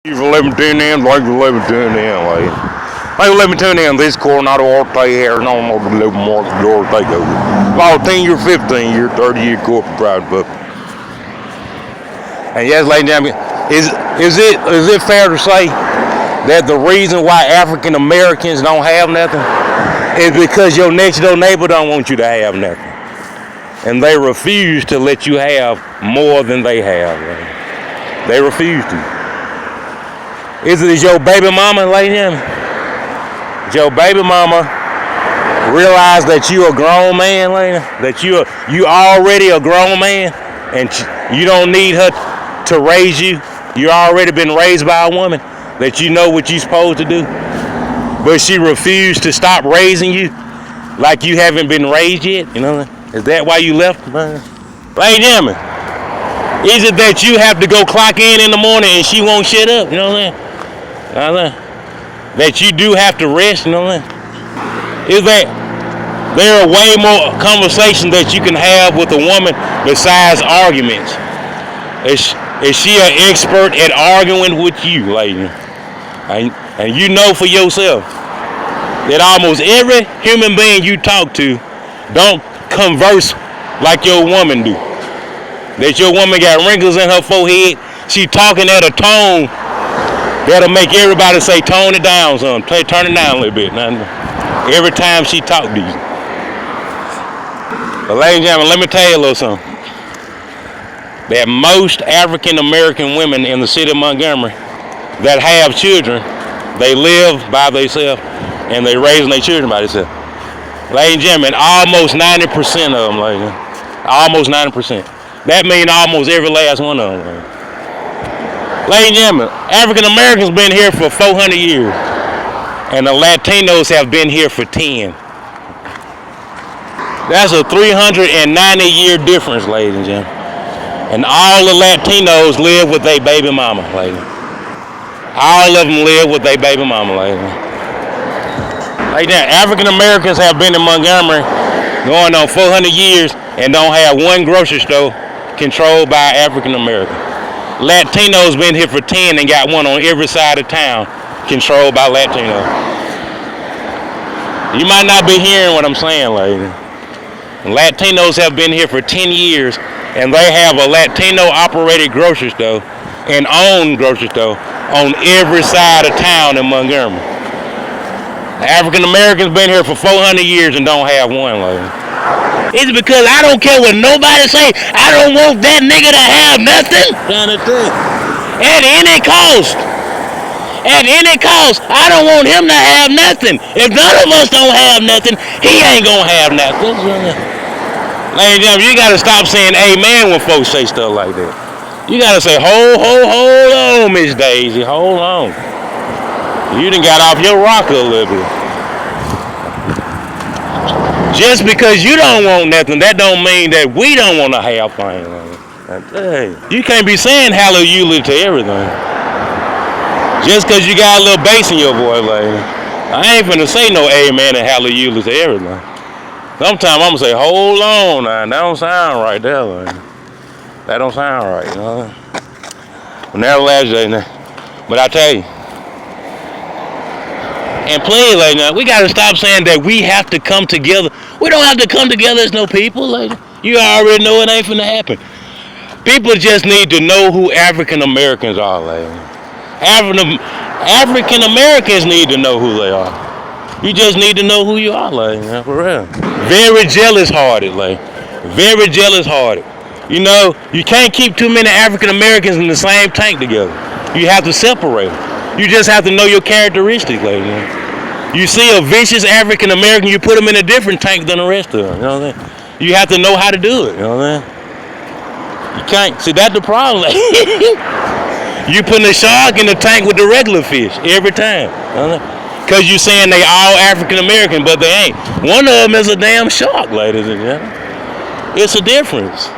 Thank you for letting me tune in. Thank you for letting me tune in, lady. Thank you for letting me tune in. This Coronado Arte here, no more than little more door takeover. About 10 year, 15 year, 30 year corporate private book. And yes, ladies and gentlemen, is it fair to say that the reason why African Americans don't have nothing is because your next door neighbor don't want you to have nothing, and they refuse to let you have more than they have. Lady. They refuse to. Is it your baby mama, lady? Your baby mama realize that you a grown man, lady? That you already a grown man, and you don't need her to raise you. You already been raised by a woman. That you know what you supposed to do, but she refused to stop raising you, like you haven't been raised yet. You know, is that why you left, man? Lady, is it that you have to go clock in the morning and she won't shut up? You know what I'm saying? That you do have to rest, you know what I'm saying? Is that there are way more conversations that you can have with a woman besides arguments? Is she an expert at arguing with you, lady? And you know for yourself that almost every human being you talk to don't converse like your woman do. That your woman got wrinkles in her forehead. She talking at a tone that'll make everybody say, tone it down, son. Turn it down a little bit. Now, every time she talk to you. But ladies and gentlemen, let me tell you a little something. That most African American women in the city of Montgomery that have children, they live by themselves and they raising their children by themselves. Ladies and gentlemen, almost 90% of them, ladies. Almost 90%. That means almost every last one of them, ladies. Ladies and gentlemen, African Americans been here for 400 years, and the Latinos have been here for 10. That's a 390-year difference, ladies and gentlemen. And all the Latinos live with their baby mama, ladies. All of them live with their baby mama, ladies. Like that, African Americans have been in Montgomery going on 400 years and don't have one grocery store controlled by African Americans. Latinos been here for 10 and got one on every side of town controlled by Latinos. You might not be hearing what I'm saying, ladies. Latinos have been here for 10 years and they have a Latino operated grocery store and own grocery store on every side of town in Montgomery. African Americans been here for 400 years and don't have one, ladies. It's because I don't care what nobody say. I don't want that nigga to have nothing. Kind of thing. At any cost. At any cost. I don't want him to have nothing. If none of us don't have nothing, he ain't gonna have nothing. Ladies and gentlemen, you gotta stop saying amen when folks say stuff like that. You gotta say, hold on, Miss Daisy, hold on. You done got off your rocker a little bit. Just because you don't want nothing, that don't mean that we don't want to have things. You can't be saying hallelujah to everything. Just because you got a little bass in your voice, lady. I ain't finna say no amen and hallelujah to everything. Sometimes I'm gonna say, hold on now, that don't sound right there, lady. That don't sound right, you know. But now last day now. But I tell you. And please, lady, we gotta stop saying that we have to come together. We don't have to come together as no people, lady. You already know it ain't finna happen. People just need to know who African Americans are, lady. African Americans need to know who they are. You just need to know who you are, lady, for real. Very jealous-hearted, lady. Very jealous-hearted. You know, you can't keep too many African Americans in the same tank together. You have to separate them. You just have to know your characteristics, lady. You see a vicious African American, you put them in a different tank than the rest of them. You know what I'm saying? You have to know how to do it. You know what I'm saying? You can't. See, that's the problem. You putting a shark in the tank with the regular fish every time. You know what I'm saying? Because you saying they all African American, but they ain't. One of them is a damn shark, ladies and gentlemen. It's a difference.